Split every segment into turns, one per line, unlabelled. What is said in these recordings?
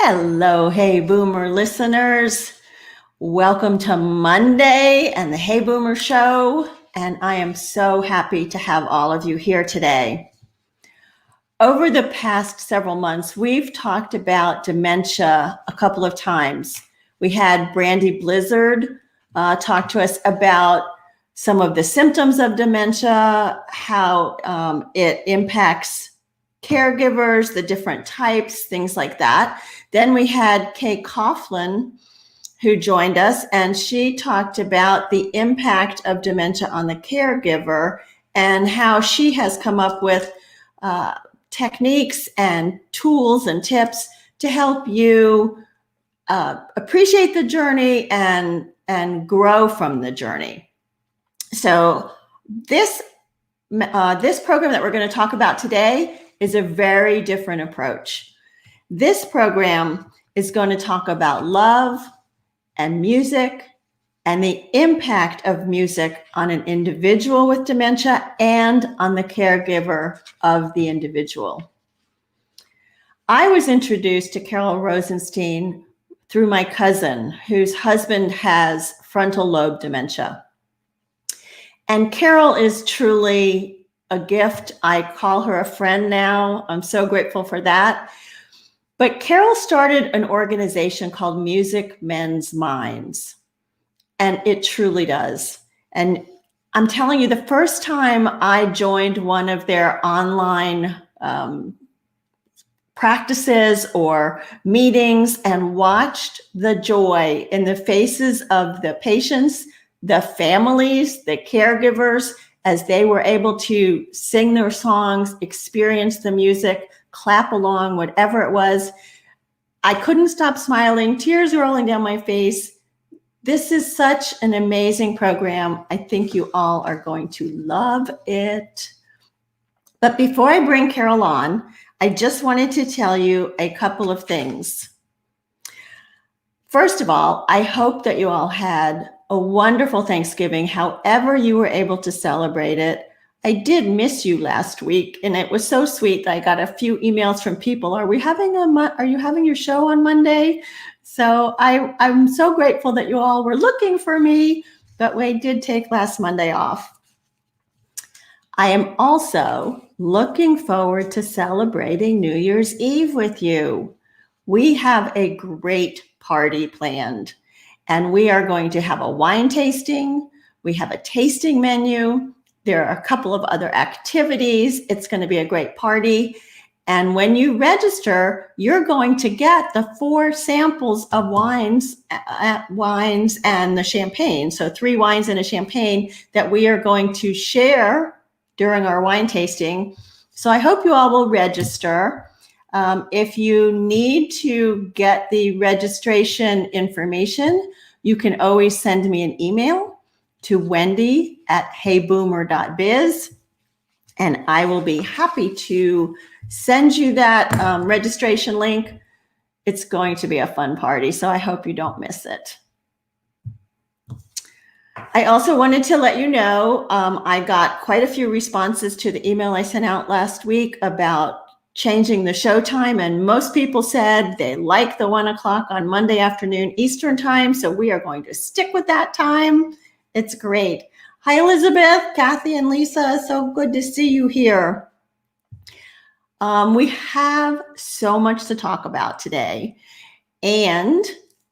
Hello, Hey Boomer listeners. Welcome to Monday and the Hey Boomer Show. And I am so happy to have all of you here today. Over the past several months, we've talked about dementia a couple of times. We had Brandy Blizzard talk to us about some of the symptoms of dementia, how it impacts caregivers, the different types, things like that. Then we had Kay Coughlin, who joined us, and she talked about the impact of dementia on the caregiver and how she has come up with techniques and tools and tips to help you appreciate the journey and grow from the journey. So this program that we're going to talk about today is a very different approach. This program is going to talk about love and music and the impact of music on an individual with dementia and on the caregiver of the individual. I was introduced to Carol Rosenstein through my cousin, whose husband has frontal lobe dementia. And Carol is truly a gift. I call her a friend now. I'm so grateful for that. But Carol started an organization called Mends. And it truly does. And I'm telling you, the first time I joined one of their online practices or meetings and watched the joy in the faces of the patients, the families, the caregivers, as they were able to sing their songs, experience the music, clap along, whatever it was, I couldn't stop smiling, tears rolling down my face. This is such an amazing program. I think you all are going to love it. But before I bring Carol on, I just wanted to tell you a couple of things. First of all, I hope that you all had a wonderful Thanksgiving, however you were able to celebrate it. I did miss you last week, and it was so sweet that I got a few emails from people. Are you having your show on Monday? So I'm so grateful that you all were looking for me, but we did take last Monday off. I am also looking forward to celebrating New Year's Eve with you. We have a great party planned. And we are going to have a wine tasting. We have a tasting menu. There are a couple of other activities. It's going to be a great party. And when you register, you're going to get the 4 samples of wines and the champagne. So 3 wines and a champagne that we are going to share during our wine tasting. So I hope you all will register. If you need to get the registration information, you can always send me an email to wendy@heyboomer.biz, and I will be happy to send you that registration link. It's going to be a fun party, so I hope you don't miss it. I also wanted to let you know, I got quite a few responses to the email I sent out last week about changing the show time, and most people said they like the 1 o'clock on Monday afternoon Eastern time, so we are going to stick with that time. It's great. Hi, Elizabeth, Kathy, and Lisa. So good to see you here. We have so much to talk about today, and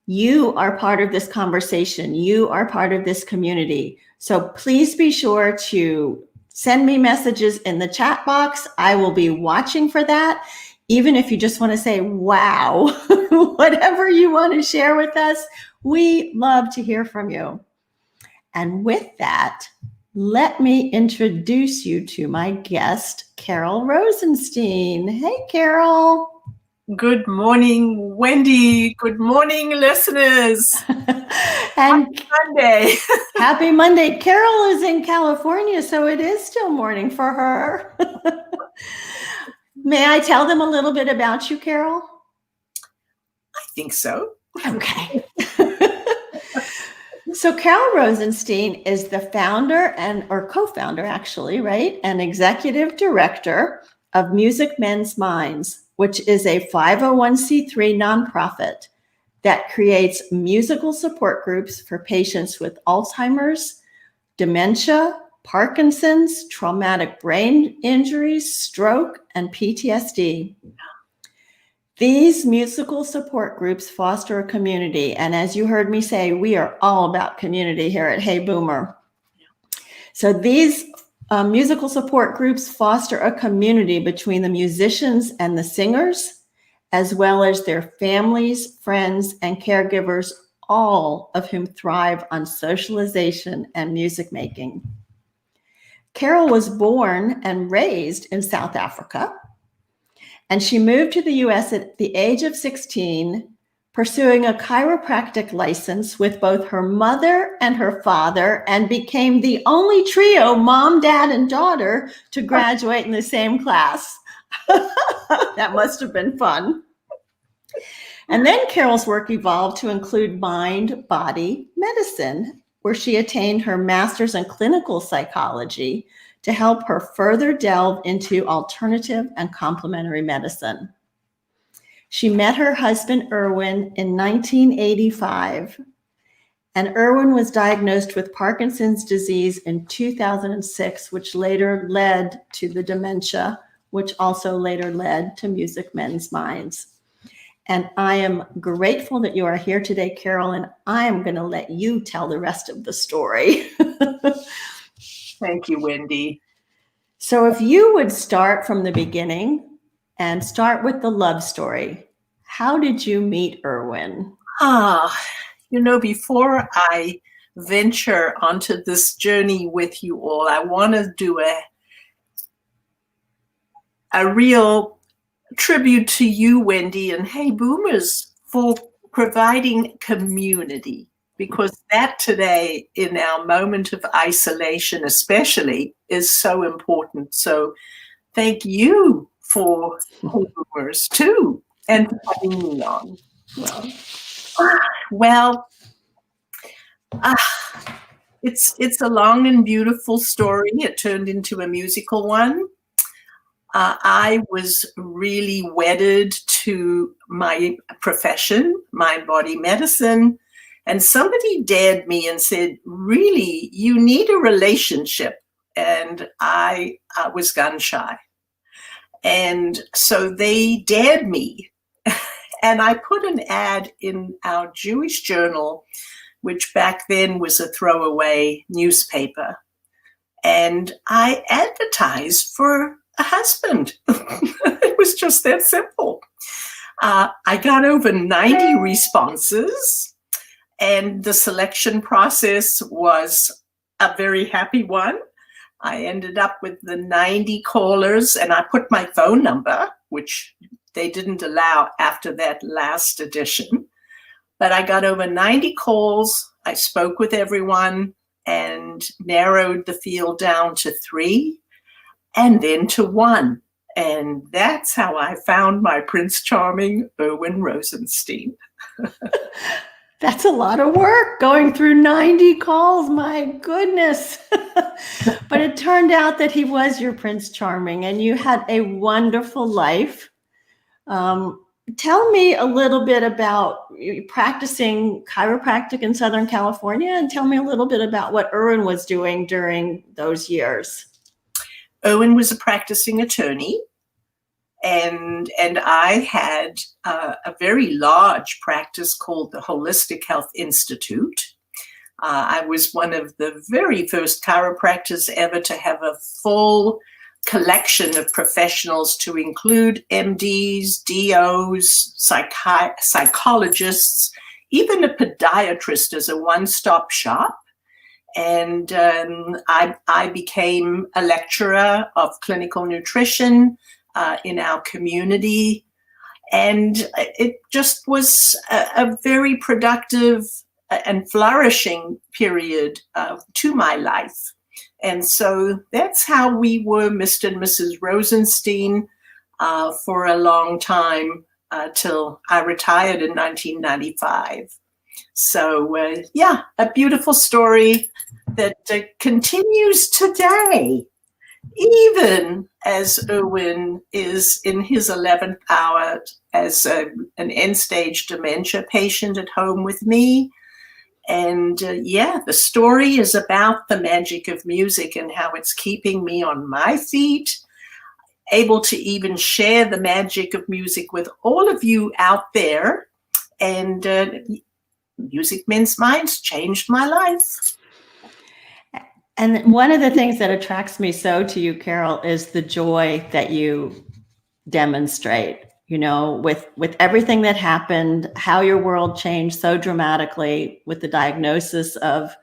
you are part of this conversation. You are part of this community. So please be sure to send me messages in the chat box. I will be watching for that. Even if you just want to say, wow, whatever you want to share with us, we love to hear from you. And with that, let me introduce you to my guest, Carol Rosenstein. Hey, Carol.
Good morning, Wendy. Good morning, listeners.
And
happy Monday.
Happy Monday. Carol is in California, so it is still morning for her. May I tell them a little bit about you, Carol?
I think so.
Okay. So Carol Rosenstein is the founder or co-founder, actually, right? And executive director of Mends. which is a 501c3 nonprofit that creates musical support groups for patients with Alzheimer's, dementia, Parkinson's, traumatic brain injuries, stroke, and PTSD. These musical support groups foster a community. And as you heard me say, we are all about community here at Hey Boomer. So these musical support groups foster a community between the musicians and the singers, as well as their families, friends, and caregivers, all of whom thrive on socialization and music making. Carol was born and raised in South Africa, and she moved to the US at the age of 16, pursuing a chiropractic license with both her mother and her father, and became the only trio, mom, dad, and daughter, to graduate in the same class. That must have been fun. And then Carol's work evolved to include mind-body medicine, where she attained her master's in clinical psychology to help her further delve into alternative and complementary medicine. She met her husband, Irwin, in 1985, and Irwin was diagnosed with Parkinson's disease in 2006, which later led to the dementia, which also later led to Music Mends Minds. And I am grateful that you are here today, Carol, and I am going to let you tell the rest of the story.
Thank you, Wendy.
So if you would start from the beginning and start with the love story. How did you meet Irwin?
Before I venture onto this journey with you all, I want to do a real tribute to you, Wendy, and Hey Boomers for providing community, because that today, in our moment of isolation especially, is so important. So thank you for Hey Boomers too, and for having me on. It's a long and beautiful story. It turned into a musical one. I was really wedded to my profession, mind-body medicine, and somebody dared me and said, really, you need a relationship. And I was gun shy. And so they dared me. And I put an ad in our Jewish journal, which back then was a throwaway newspaper. And I advertised for a husband. It was just that simple. I got over 90 responses, and the selection process was a very happy one. I ended up with the 90 callers, and I put my phone number, which they didn't allow after that last edition. But I got over 90 calls. I spoke with everyone and narrowed the field down to 3 and then to 1. And that's how I found my Prince Charming, Irwin Rosenstein.
That's a lot of work, going through 90 calls, my goodness. But it turned out that he was your Prince Charming, and you had a wonderful life. Tell me a little bit about practicing chiropractic in Southern California, and tell me a little bit about what Irwin was doing during those years.
Irwin was a practicing attorney, and I had a very large practice called the Holistic Health Institute. I was one of the very first chiropractors ever to have a full collection of professionals, to include MDs, DOs, psychologists, even a podiatrist as a one-stop shop. And I became a lecturer of clinical nutrition in our community. And it just was a very productive and flourishing period to my life. And so that's how we were Mr. and Mrs. Rosenstein for a long time, till I retired in 1995. So, a beautiful story that continues today, even as Erwin is in his 11th hour as an end-stage dementia patient at home with me. And the story is about the magic of music and how it's keeping me on my feet, able to even share the magic of music with all of you out there. And Music Mends Minds changed my life.
And one of the things that attracts me so to you, Carol, is the joy that you demonstrate, with everything that happened, how your world changed so dramatically with the diagnosis of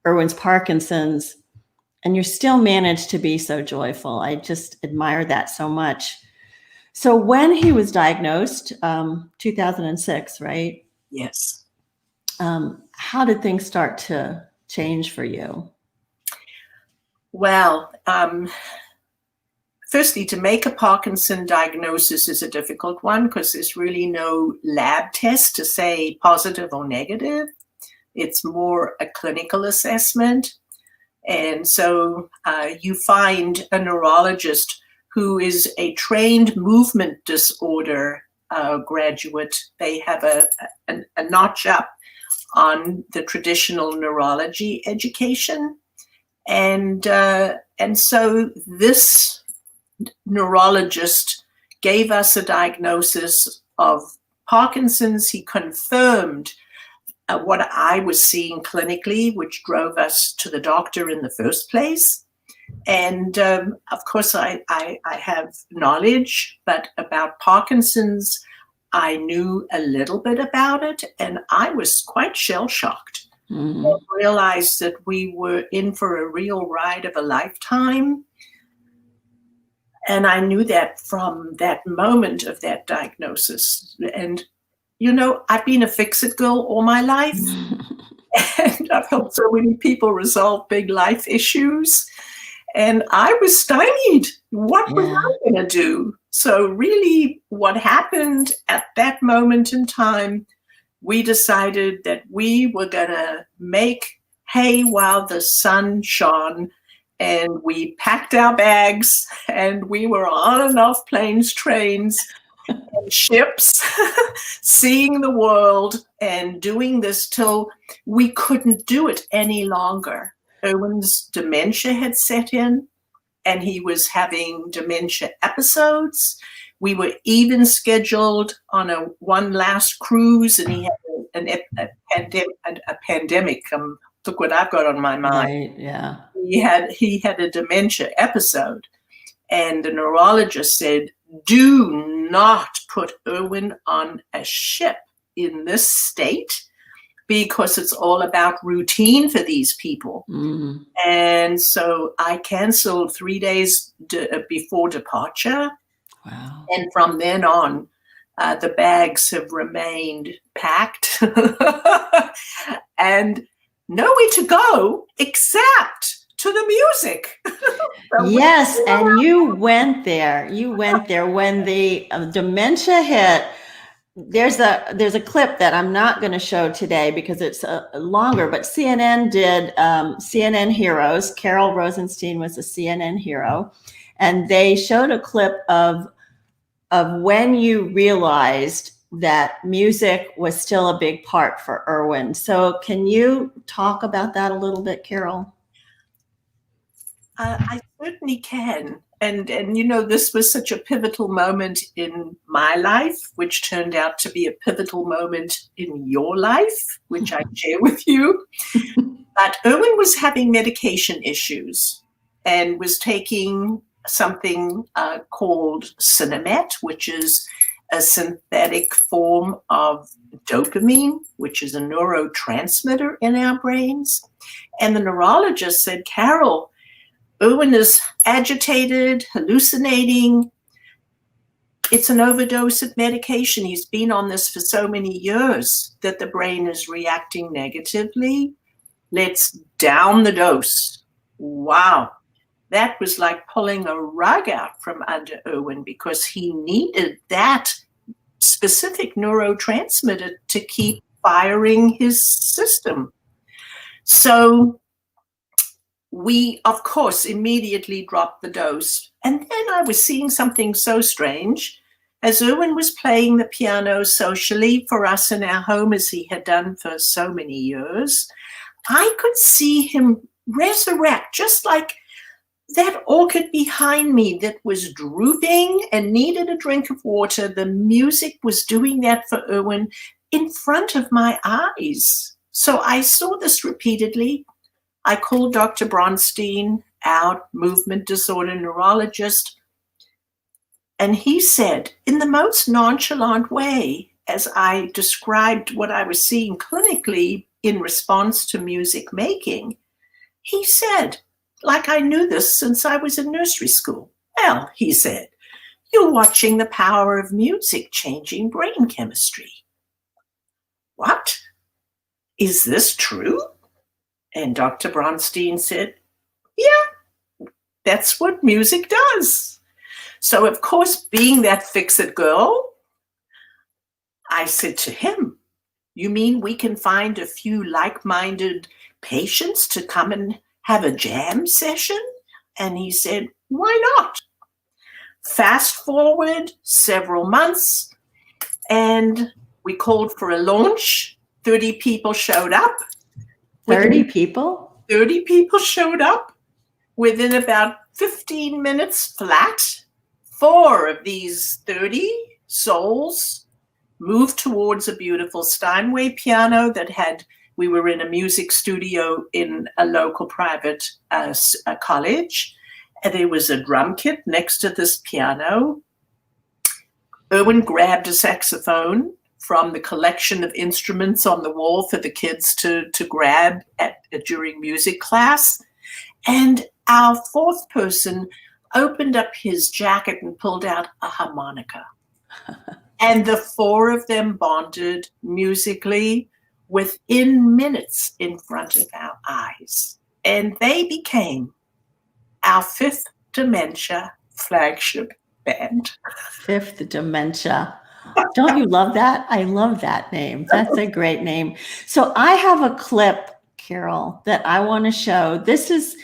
Erwin's Parkinson's, and you still managed to be so joyful. I just admire that so much. So when he was diagnosed, 2006, right?
Yes.
How did things start to change for you?
Well, firstly, to make a Parkinson diagnosis is a difficult one because there's really no lab test to say positive or negative. It's more a clinical assessment. And so you find a neurologist who is a trained movement disorder graduate. They have a notch up on the traditional neurology education. And so this neurologist gave us a diagnosis of Parkinson's. He confirmed what I was seeing clinically, which drove us to the doctor in the first place. And of course, I have knowledge, but about Parkinson's, I knew a little bit about it, and I was quite shell-shocked.
Mm-hmm.
I realized that we were in for a real ride of a lifetime. And I knew that from that moment of that diagnosis. And, I've been a fix-it girl all my life. And I've helped so many people resolve big life issues. And I was stymied. What was I going to do? So really what happened at that moment in time, we decided that we were going to make hay while the sun shone. And we packed our bags and we were on and off planes, trains, and ships, seeing the world and doing this till we couldn't do it any longer. Erwin's dementia had set in and he was having dementia episodes. We were even scheduled on one last cruise, and he had a pandemic. Look what I've got on my mind.
Right, yeah.
He had a dementia episode, and the neurologist said, do not put Erwin on a ship in this state because it's all about routine for these people.
Mm.
And so I canceled 3 days before departure.
Wow.
And from then on, the bags have remained packed and nowhere to go except to the music.
Yes, and you went there. You went there when the dementia hit. There's a clip that I'm not going to show today because it's longer, but CNN did CNN Heroes. Carol Rosenstein was a CNN hero, and they showed a clip of when you realized that music was still a big part for Erwin. So can you talk about that a little bit, Carol?
I certainly can. And this was such a pivotal moment in my life, which turned out to be a pivotal moment in your life, which I share with you. But Erwin was having medication issues and was taking something called Cinemet, which is a synthetic form of dopamine, which is a neurotransmitter in our brains. And the neurologist said, Carol, Erwin is agitated, hallucinating. It's an overdose of medication. He's been on this for so many years that the brain is reacting negatively. Let's down the dose. Wow. That was like pulling a rug out from under Erwin because he needed that specific neurotransmitter to keep firing his system. So we, of course, immediately dropped the dose. And then I was seeing something so strange. As Erwin was playing the piano socially for us in our home, as he had done for so many years, I could see him resurrect, just like that orchid behind me that was drooping and needed a drink of water. The music was doing that for Erwin in front of my eyes. So I saw this repeatedly. I called Dr. Bronstein, our movement disorder neurologist, and he said, in the most nonchalant way, as I described what I was seeing clinically in response to music making, he said, like I knew this since I was in nursery school. Well, he said, you're watching the power of music changing brain chemistry. What? Is this true? And Dr. Bronstein said, yeah, that's what music does. So, of course, being that fix-it girl, I said to him, you mean we can find a few like-minded patients to come and have a jam session? And he said, why not? Fast forward several months, and we called for a launch. 30 people showed up.
30 people?
30 people showed up within about 15 minutes flat. 4 of these 30 souls moved towards a beautiful Steinway piano that we were in a music studio in a local private college. And there was a drum kit next to this piano. Erwin grabbed a saxophone from the collection of instruments on the wall for the kids to grab during music class. And our 4th person opened up his jacket and pulled out a harmonica. And the 4 of them bonded musically within minutes in front of our eyes. And they became our 5th dementia flagship band.
5th dementia. Don't you love that? I love that name. That's a great name. So I have a clip, Carol, that I want to show. This is,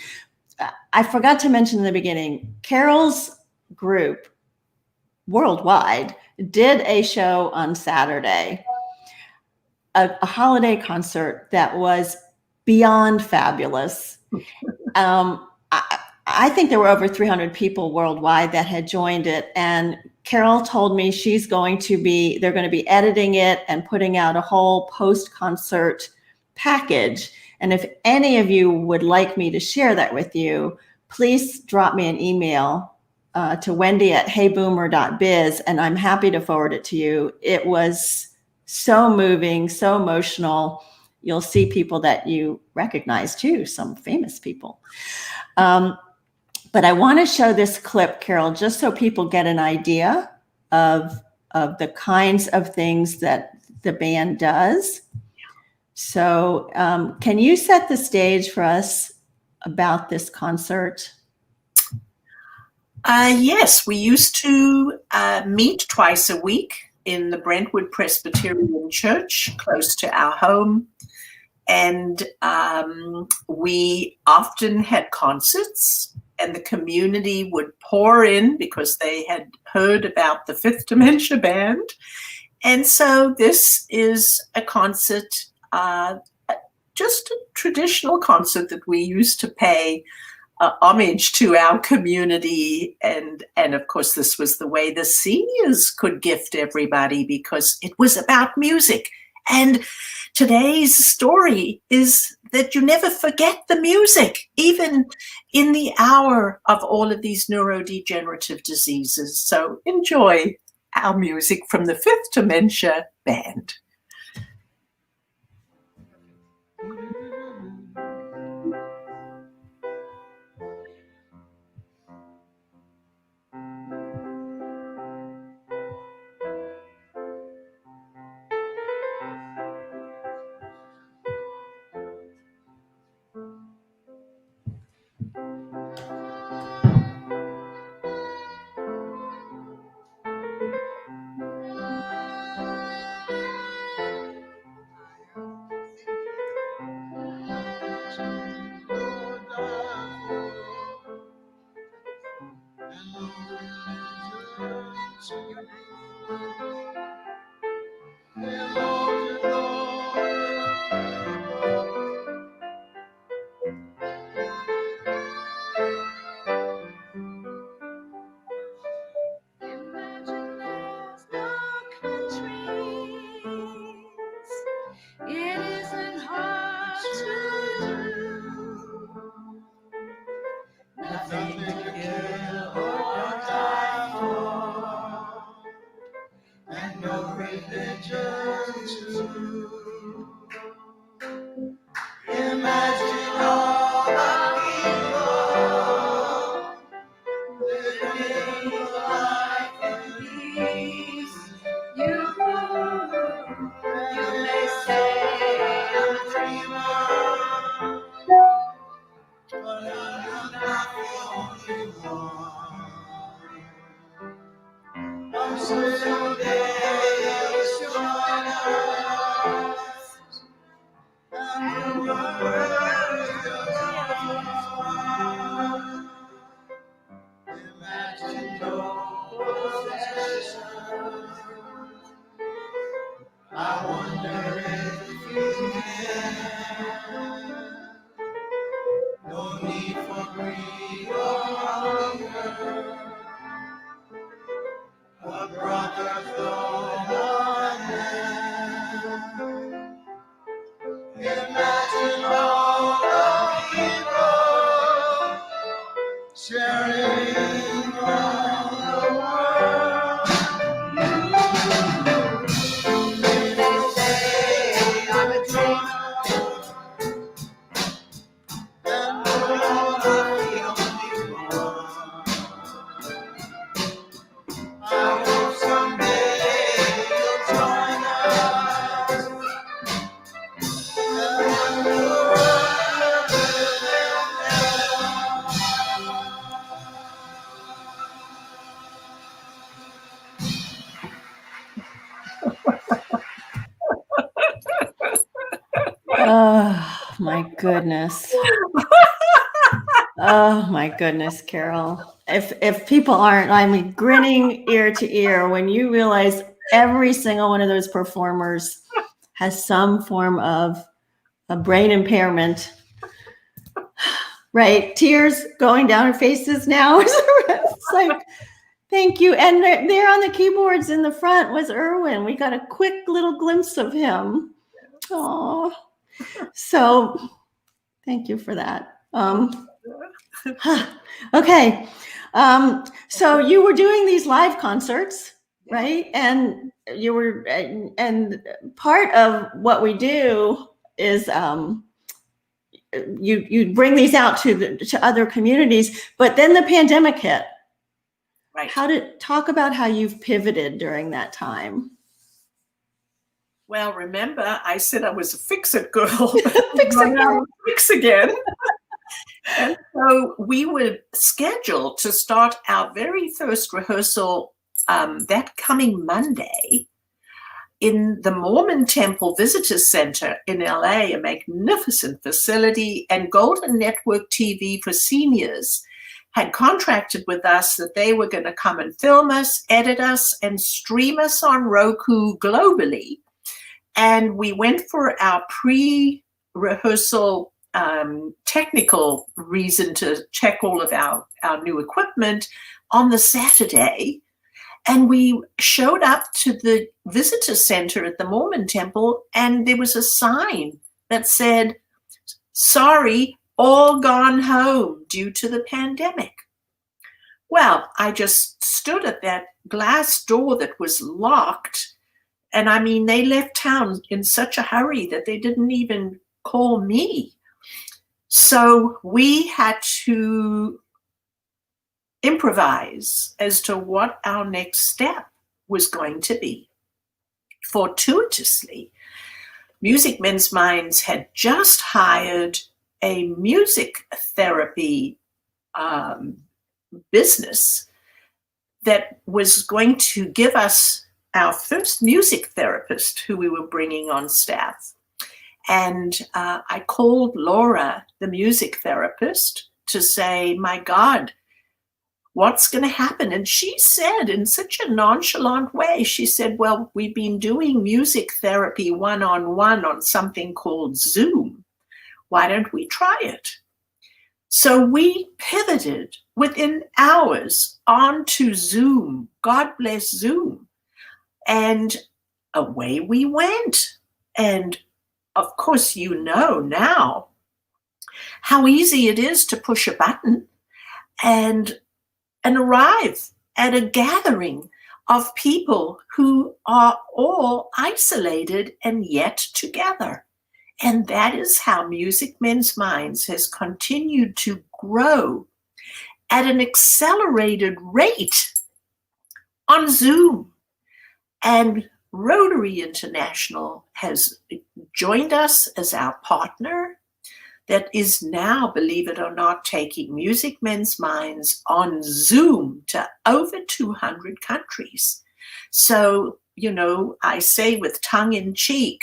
I forgot to mention in the beginning, Carol's group worldwide did a show on Saturday, a holiday concert that was beyond fabulous. I think there were over 300 people worldwide that had joined it. And Carol told me they're going to be editing it and putting out a whole post-concert package. And if any of you would like me to share that with you, please drop me an email to wendy@heyboomer.biz, and I'm happy to forward it to you. It was so moving, so emotional. You'll see people that you recognize too, some famous people. But I want to show this clip, Carol, just so people get an idea of the kinds of things that the band does. So can you set the stage for us about this concert?
Yes, we used to meet twice a week in the Brentwood Presbyterian Church, close to our home. And we often had concerts, and the community would pour in because they had heard about the 5th Dementia Band. And so this is a concert, just a traditional concert that we used to pay homage to our community. And of course, this was the way the seniors could gift everybody because it was about music. And today's story is that you never forget the music, even in the hour of all of these neurodegenerative diseases. So enjoy our music from the 5th Dementia Band.
It isn't hard to do. Nothing to kill or die for, and no religion too. Imagine all the people living life in peace. You may say I'm a dreamer, but I'm not the only one. I'm so someday you'll join us, and the world will be. Imagine no possessions. I wonder if you can. No need for greed or hunger. A brother from a man. Imagine all the people sharing all the world. They say I'm a dreamer, and I'm the only one. I hope someday you'll join us, and the world
Oh my goodness. Oh my goodness, Carol. If people aren't, I mean, grinning ear to ear when you realize every single one of those performers has some form of a brain impairment, right? Tears going down her faces now. It's like, thank you. And there on the keyboards in the front was Erwin. We got a quick little glimpse of him. Oh, so thank you for that. Okay. So you were doing these live concerts, right? And you were, and part of what we do is you bring these out to other communities, but then the pandemic hit.
Right.
Talk about how you've pivoted during that time.
Well, remember, I said I was a fix-it girl.
Fix-it girl.
Fix again. And so we were scheduled to start our very first rehearsal that coming Monday in the Mormon Temple Visitor Center in LA, a magnificent facility, and Golden Network TV for Seniors had contracted with us that they were going to come and film us, edit us, and stream us on Roku globally. And we went for our pre-rehearsal technical reason to check all of our new equipment on the Saturday. And we showed up to the visitor center at the Mormon Temple, and there was a sign that said, "Sorry, all gone home due to the pandemic." Well, I just stood at that glass door that was locked. And I mean, they left town in such a hurry that they didn't even call me. So we had to improvise as to what our next step was going to be. Fortuitously, Music Men's Minds had just hired a music therapy business that was going to give us our first music therapist who we were bringing on staff. And I called Laura, the music therapist, to say, my God, What's going to happen? And she said in such a nonchalant way, she said, well, we've been doing music therapy one-on-one on something called Zoom. Why don't we try it? So we pivoted within hours onto Zoom. God bless Zoom. And away we went. And of course, you know now how easy it is to push a button and arrive at a gathering of people who are all isolated and yet together. And that is how Music Mends Minds has continued to grow at an accelerated rate on Zoom. And Rotary International has joined us as our partner that is now, believe it or not, taking Music Mends Minds on Zoom to over 200 countries. So, you know, I say with tongue in cheek,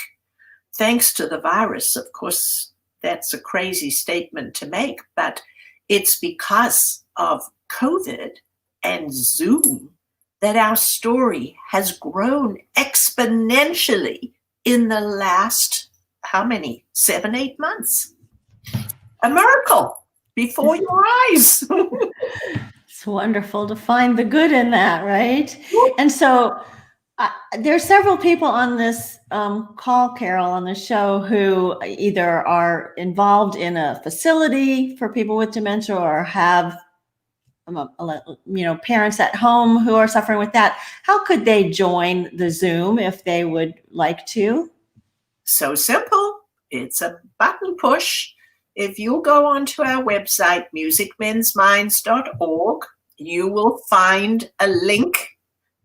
thanks to the virus, of course, that's a crazy statement to make, but it's because of COVID and Zoom that our story has grown exponentially in the last, how many, 7-8 months? A miracle before your eyes.
It's wonderful to find the good in that, right? And so there are several people on this call, Carol, on the show who either are involved in a facility for people with dementia or have, parents at home who are suffering with that. How could they join the Zoom if they would like to?
So simple. It's a button push. If you go onto our website, musicmendsminds.org, you will find a link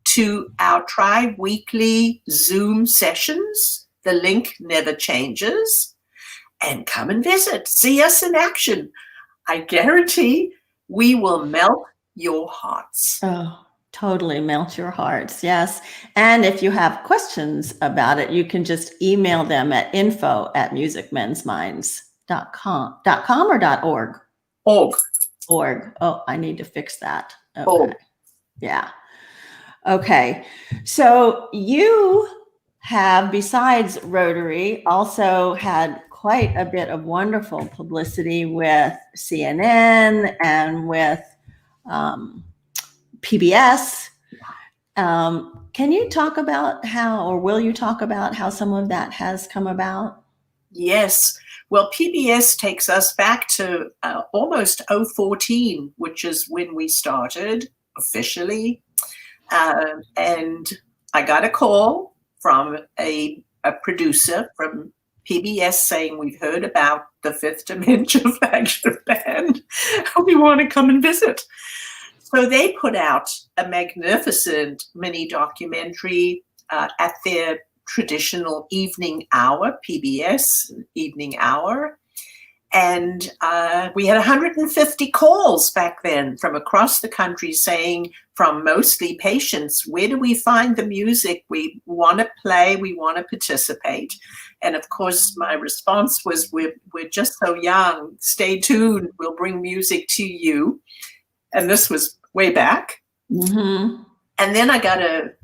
to our tri-weekly Zoom sessions. The link never changes. And come and visit. See us in action. I guarantee we will melt your hearts.
Oh, totally melt your hearts. Yes. And if you have questions about it, you can just email them at info@musicmendsminds.com or .org? Org. Oh, I need to fix that. Okay.
Org.
Yeah. Okay. So you have, besides Rotary, also had quite a bit of wonderful publicity with CNN and with PBS. Can you talk about how, or will you talk about how some of that has come about?
Yes. Well, PBS takes us back to almost 2014, which is when we started officially. And I got a call from a producer from PBS saying, we've heard about the Fifth Dementia Flagship Band. We want to come and visit. So they put out a magnificent mini documentary at their traditional evening hour, PBS evening hour. And we had 150 calls back then from across the country saying, from mostly patients, where do we find the music? We want to play, we want to participate. And of course, my response was, we're just so young. Stay tuned. We'll bring music to you. And this was way back.
Mm-hmm.
And then I got an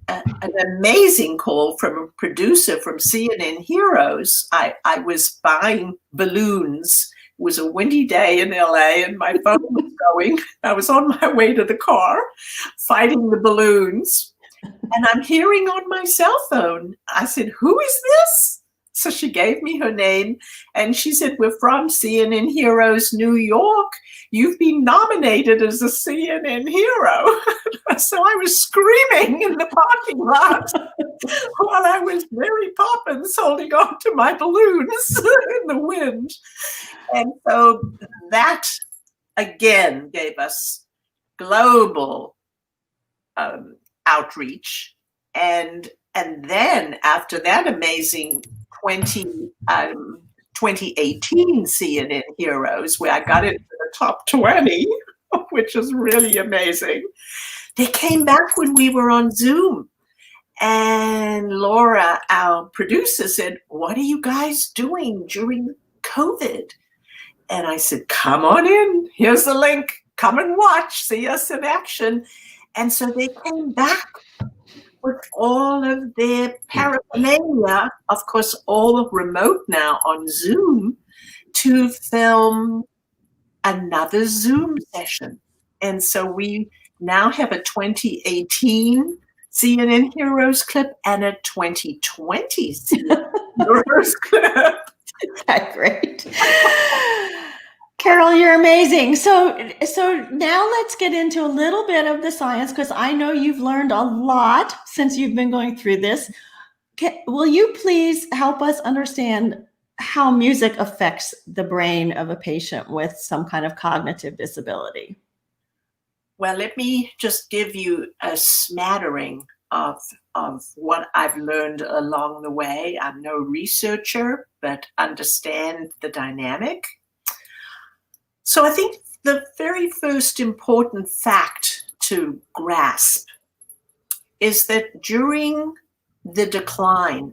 amazing call from a producer from CNN Heroes. I was buying balloons. It was a windy day in LA and my phone was going. I was on my way to the car fighting the balloons. And I'm hearing on my cell phone, I said, who is this? So she gave me her name and she said, we're from CNN Heroes, New York. You've been nominated as a CNN hero. So I was screaming in the parking lot while I was Mary Poppins holding on to my balloons in the wind. And so that again gave us global outreach. And then after that amazing 2018 CNN Heroes, where I got into the top 20, which is really amazing. They came back when we were on Zoom. And Laura, our producer, said, what are you guys doing during COVID? And I said, come on in. Here's the link. come and watch, see us in action. And so they came back with all of their paraphernalia, of course, all remote now on Zoom, to film another Zoom session. And so we now have a 2018 CNN Heroes clip and a 2020 CNN Heroes clip.
Okay, great. Carol, you're amazing. So now let's get into a little bit of the science, because I know you've learned a lot since you've been going through this. Will you please help us understand how music affects the brain of a patient with some kind of cognitive disability?
Well, let me just give you a smattering of what I've learned along the way. I'm no researcher, but understand the dynamic. So I think the very first important fact to grasp is that during the decline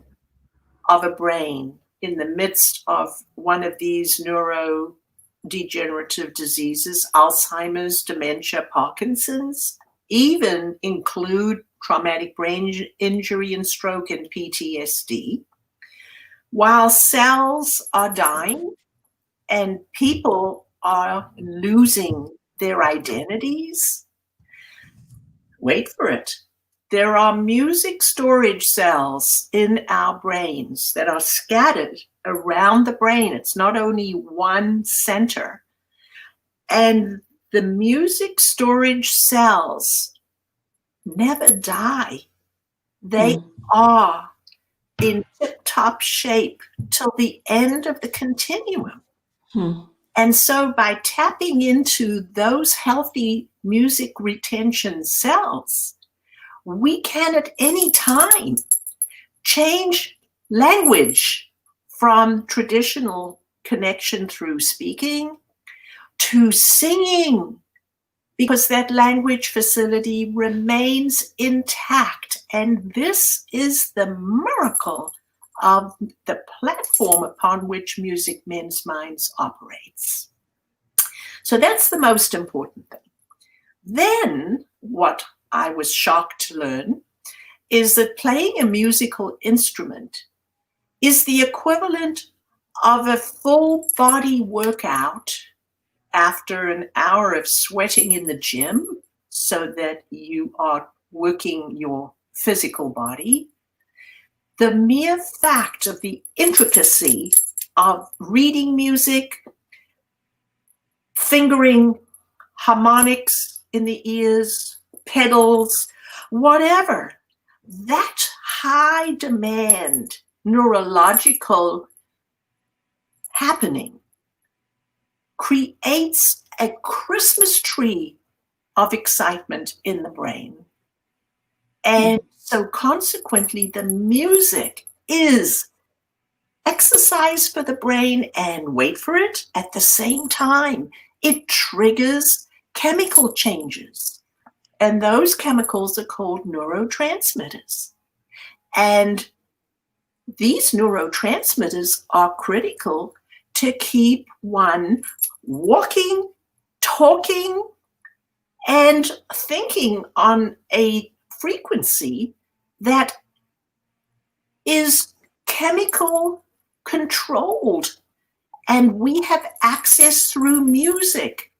of a brain in the midst of one of these neurodegenerative diseases, Alzheimer's, dementia, Parkinson's, even include traumatic brain injury and stroke and PTSD, while cells are dying and people are losing their identities, wait for it. There are music storage cells in our brains that are scattered around the brain. It's not only one center. And the music storage cells never die. They are in tip-top shape till the end of the continuum. And so by tapping into those healthy music retention cells, we can at any time change language from traditional connection through speaking to singing, because that language facility remains intact. And this is the miracle of the platform upon which Music Mends Minds operates. So that's the most important thing. Then what I was shocked to learn is that playing a musical instrument is the equivalent of a full body workout after an hour of sweating in the gym, so that you are working your physical body. The mere fact of the intricacy of reading music, fingering harmonics in the ears, pedals, whatever, that high demand neurological happening creates a Christmas tree of excitement in the brain. And so consequently, the music is exercise for the brain, and wait for it, at the same time, it triggers chemical changes. And those chemicals are called neurotransmitters. And these neurotransmitters are critical to keep one walking, talking, and thinking on a frequency that is chemical controlled. And we have access through music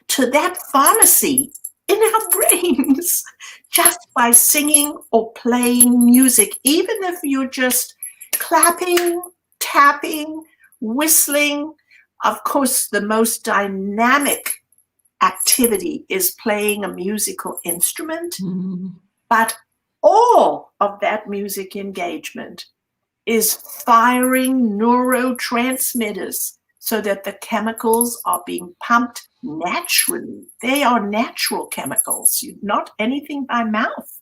to that pharmacy in our brains just by singing or playing music, even if you're just clapping, tapping, whistling. Of course, the most dynamic activity is playing a musical instrument, but all of that music engagement is firing neurotransmitters so that the chemicals are being pumped naturally. They are natural chemicals, not anything by mouth,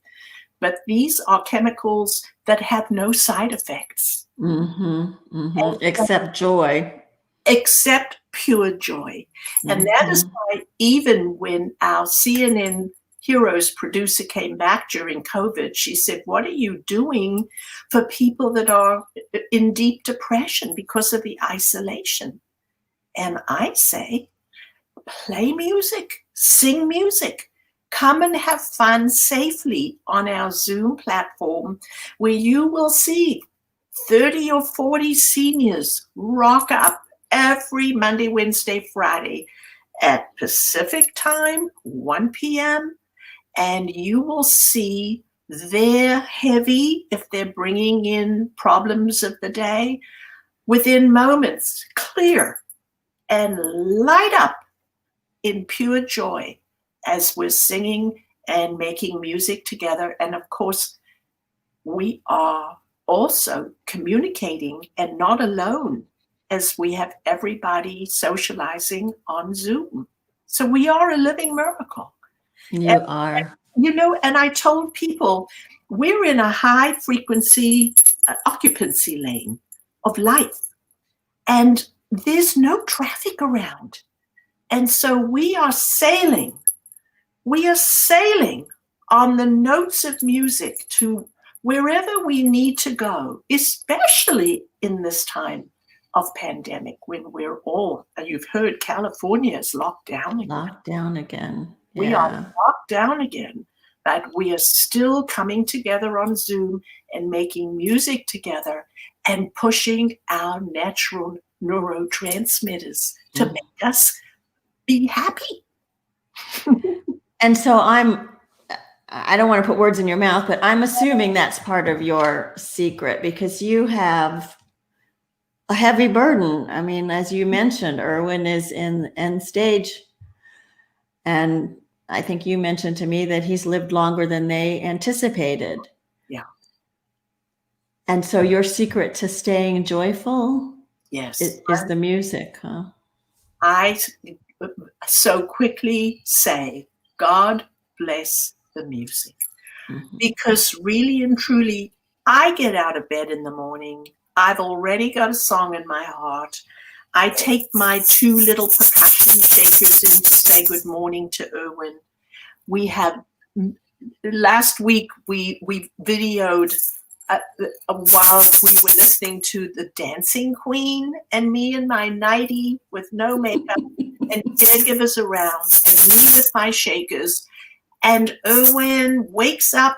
but these are chemicals that have no side effects.
Except joy.
Except pure joy. And that is why even when our CNN Heroes producer came back during COVID, she said, what are you doing for people that are in deep depression because of the isolation? And I say, play music, sing music. Come and have fun safely on our Zoom platform, where you will see 30 or 40 seniors rock up every Monday, Wednesday, Friday at Pacific time, 1 p.m. And you will see they're heavy if they're bringing in problems of the day. Within moments, clear and light up in pure joy as we're singing and making music together. And of course, we are also communicating and not alone, as we have everybody socializing on Zoom. So we are a living miracle.
You are.
You know, and I told people we're in a high frequency occupancy lane of life, and there's no traffic around. And so we are sailing on the notes of music to wherever we need to go, especially in this time of pandemic when we're all, you've heard California is locked down again.
Locked down again.
We are locked down again, but we are still coming together on Zoom and making music together and pushing our natural neurotransmitters to make us be happy.
And so I don't want to put words in your mouth, but I'm assuming that's part of your secret, because you have a heavy burden. I mean, as you mentioned, Erwin is in end stage. And I think you mentioned to me that he's lived longer than they anticipated.
Yeah.
And so your secret to staying joyful is the music, huh?
I so quickly say, God bless the music. Mm-hmm. Because really and truly, I get out of bed in the morning. I've already got a song in my heart. I take my 2 little percussion shakers in to say good morning to Erwin. We have, last week, we videoed while we were listening to the Dancing Queen, and me in my nightie with no makeup and caregivers around, and me with my shakers. And Erwin wakes up.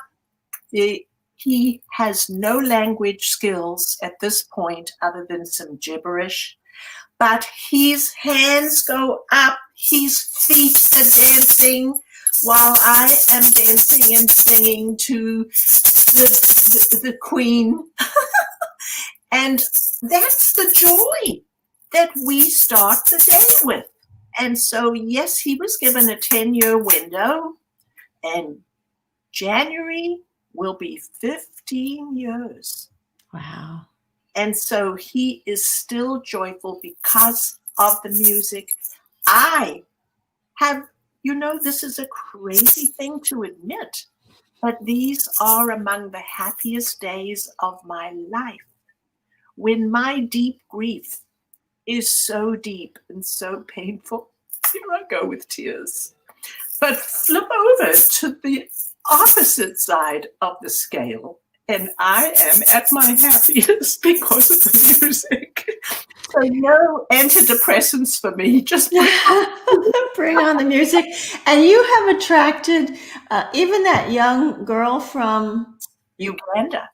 He has no language skills at this point other than some gibberish. But his hands go up, his feet are dancing while I am dancing and singing to the Queen. And that's the joy that we start the day with. And so, yes, he was given a 10-year window, and January will be 15 years.
Wow.
And so he is still joyful because of the music. I have, this is a crazy thing to admit, but these are among the happiest days of my life, when my deep grief is so deep and so painful. Here I go with tears. But flip over to the opposite side of the scale, and I am at my happiest because of the music. So no antidepressants for me, just
bring on the music. And you have attracted even that young girl from Uganda.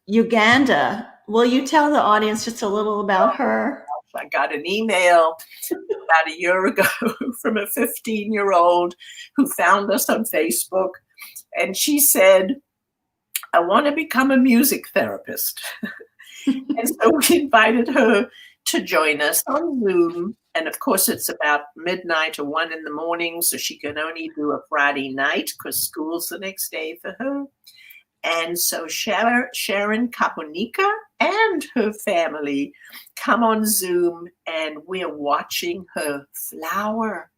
Will you tell the audience just a little about her?
I got an email about a year ago from a 15-year-old who found us on Facebook, and she said, I want to become a music therapist. And so we invited her to join us on Zoom. And of course, it's about midnight or 1 in the morning, so she can only do a Friday night because school's the next day for her. And so Sharon Kaponika and her family come on Zoom, and we're watching her flower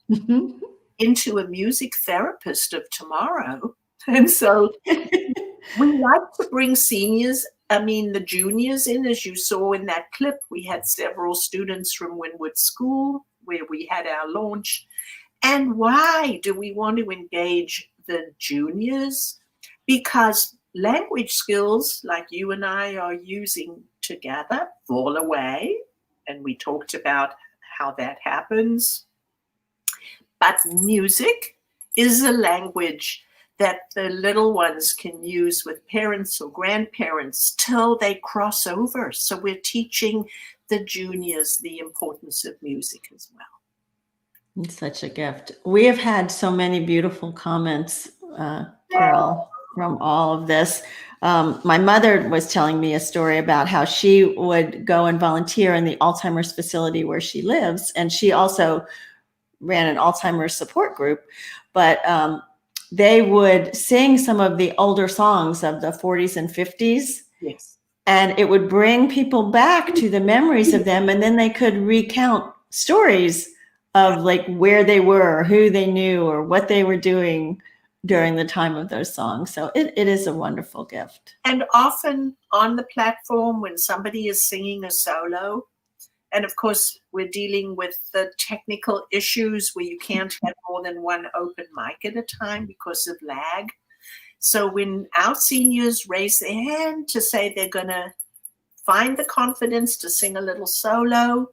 into a music therapist of tomorrow. And so we like to bring the juniors in. As you saw in that clip, we had several students from Wynwood School where we had our launch. And why do we want to engage the juniors? Because language skills like you and I are using together fall away. And we talked about how that happens. But music is a language that the little ones can use with parents or grandparents till they cross over. So we're teaching the juniors the importance of music as well.
It's such a gift. We have had so many beautiful comments, Carol, from all of this. My mother was telling me a story about how she would go and volunteer in the Alzheimer's facility where she lives. And she also ran an Alzheimer's support group, but they would sing some of the older songs of the 40s and 50s.
Yes.
And it would bring people back to the memories of them. And then they could recount stories of like where they were, who they knew, or what they were doing during the time of those songs. So it is a wonderful gift.
And often on the platform when somebody is singing a solo, and of course, we're dealing with the technical issues where you can't have more than one open mic at a time because of lag. So when our seniors raise their hand to say they're going to find the confidence to sing a little solo,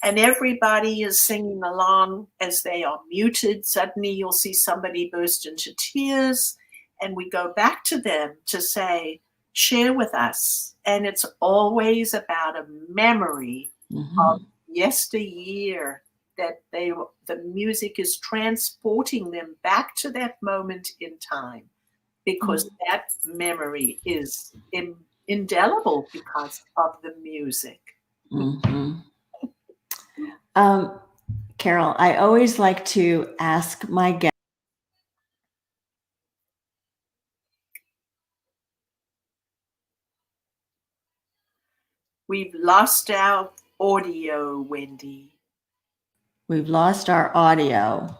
and everybody is singing along as they are muted, suddenly you'll see somebody burst into tears, and we go back to them to say, share with us. And it's always about a memory of yesteryear, that the music is transporting them back to that moment in time, because that memory is indelible because of the music.
Carol, I always like to ask my guests.
We've lost our audio, Wendy.
We've lost our audio.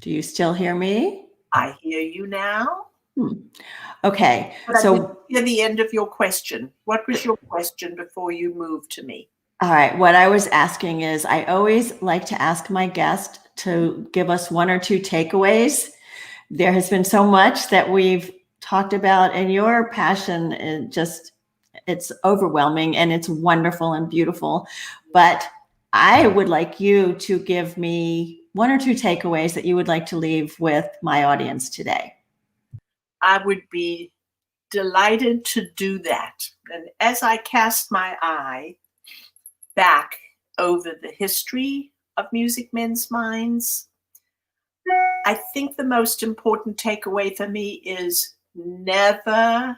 Do you still hear me?
I hear you now.
Okay.
But
so
I didn't hear the end of your question. What was your question before you moved to me?
All right. What I was asking is, I always like to ask my guest to give us one or two takeaways. There has been so much that we've talked about, and your passion is just, it's overwhelming and it's wonderful and beautiful. But I would like you to give me one or two takeaways that you would like to leave with my audience today.
I would be delighted to do that. And as I cast my eye back over the history of Music Mends Minds, I think the most important takeaway for me is never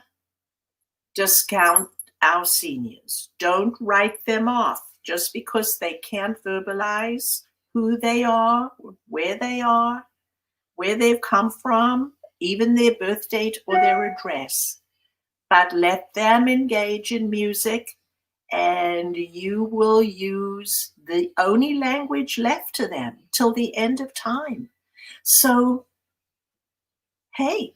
discount our seniors. Don't write them off just because they can't verbalize who they are, where they've come from, even their birth date or their address. But let them engage in music, and you will use the only language left to them till the end of time. So, hey,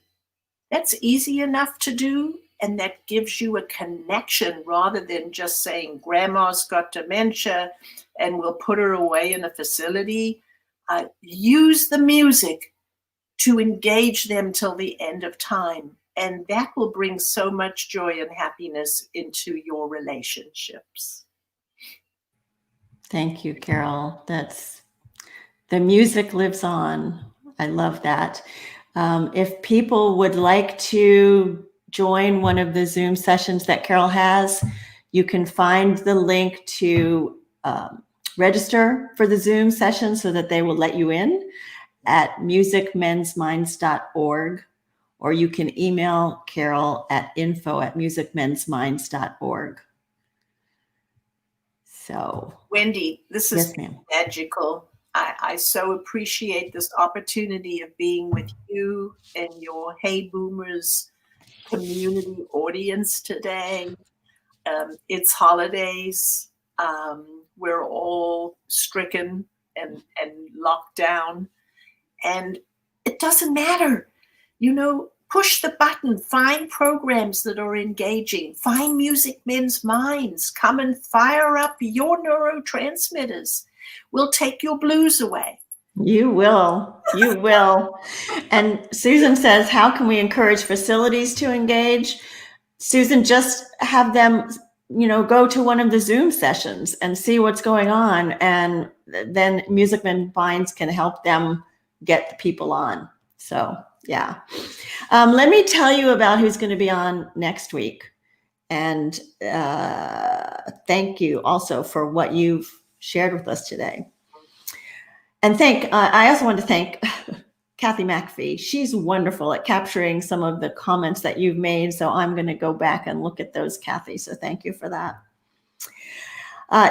that's easy enough to do, and that gives you a connection rather than just saying grandma's got dementia and we'll put her away in a facility. Use the music to engage them till the end of time. And that will bring so much joy and happiness into your relationships.
Thank you, Carol. The music lives on. I love that. If people would like to join one of the Zoom sessions that Carol has, you can find the link to register for the Zoom session so that they will let you in at musicmendsminds.org, or you can email Carol at info@musicmendsminds.org. So,
Wendy, this is
yes, ma'am.
magical. I so appreciate this opportunity of being with you and your Hey Boomers community audience today. It's holidays. We're all stricken and locked down. And it doesn't matter. Push the button, find programs that are engaging, find Music Mends Minds, come and fire up your neurotransmitters. We'll take your blues away.
You will. You will. And Susan says, how can we encourage facilities to engage? Susan, just have them, go to one of the Zoom sessions and see what's going on. And then Music Mends Minds can help them get the people on. So, yeah. Let me tell you about who's going to be on next week. And thank you also for what you've shared with us today. And I also want to thank Kathy McAfee. She's wonderful at capturing some of the comments that you've made. So I'm going to go back and look at those, Kathy. So thank you for that.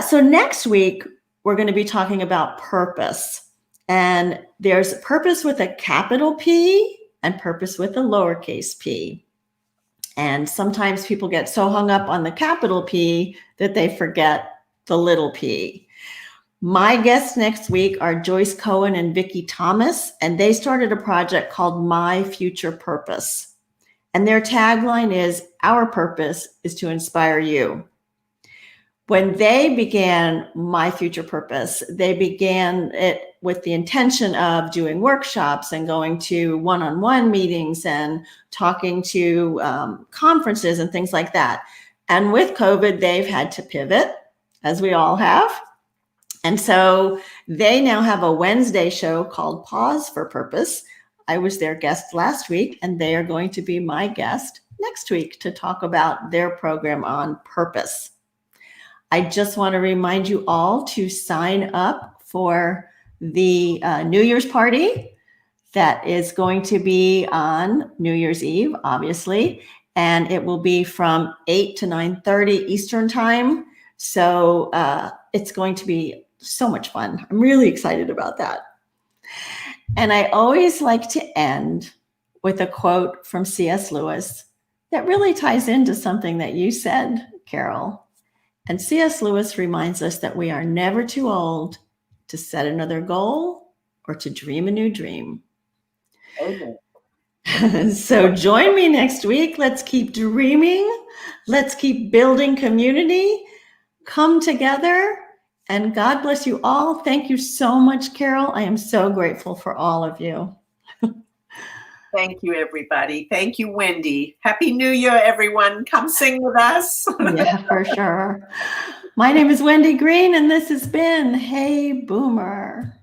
So next week, we're going to be talking about purpose. And there's purpose with a capital P and purpose with a lowercase p. And sometimes people get so hung up on the capital P that they forget the little p. My guests next week are Joyce Cohen and Vicki Thomas, and they started a project called My Future Purpose. And their tagline is, "Our purpose is to inspire you." When they began My Future Purpose, they began it with the intention of doing workshops and going to one-on-one meetings and talking to conferences and things like that. And with COVID, they've had to pivot, as we all have. And so they now have a Wednesday show called Pause for Purpose. I was their guest last week, and they are going to be my guest next week to talk about their program on purpose. I just want to remind you all to sign up for the New Year's party that is going to be on New Year's Eve, obviously, and it will be from 8 to 9:30 Eastern time. So it's going to be so much fun. I'm really excited about that. And I always like to end with a quote from C.S. Lewis that really ties into something that you said, Carol. And C.S. Lewis reminds us that we are never too old to set another goal or to dream a new dream.
Amen.
So join me next week. Let's keep dreaming. Let's keep building community. Come together. And God bless you all. Thank you so much, Carol. I am so grateful for all of you.
Thank you, everybody. Thank you, Wendy. Happy New Year, everyone. Come sing with us.
Yeah, for sure. My name is Wendy Green, and this has been Hey Boomer.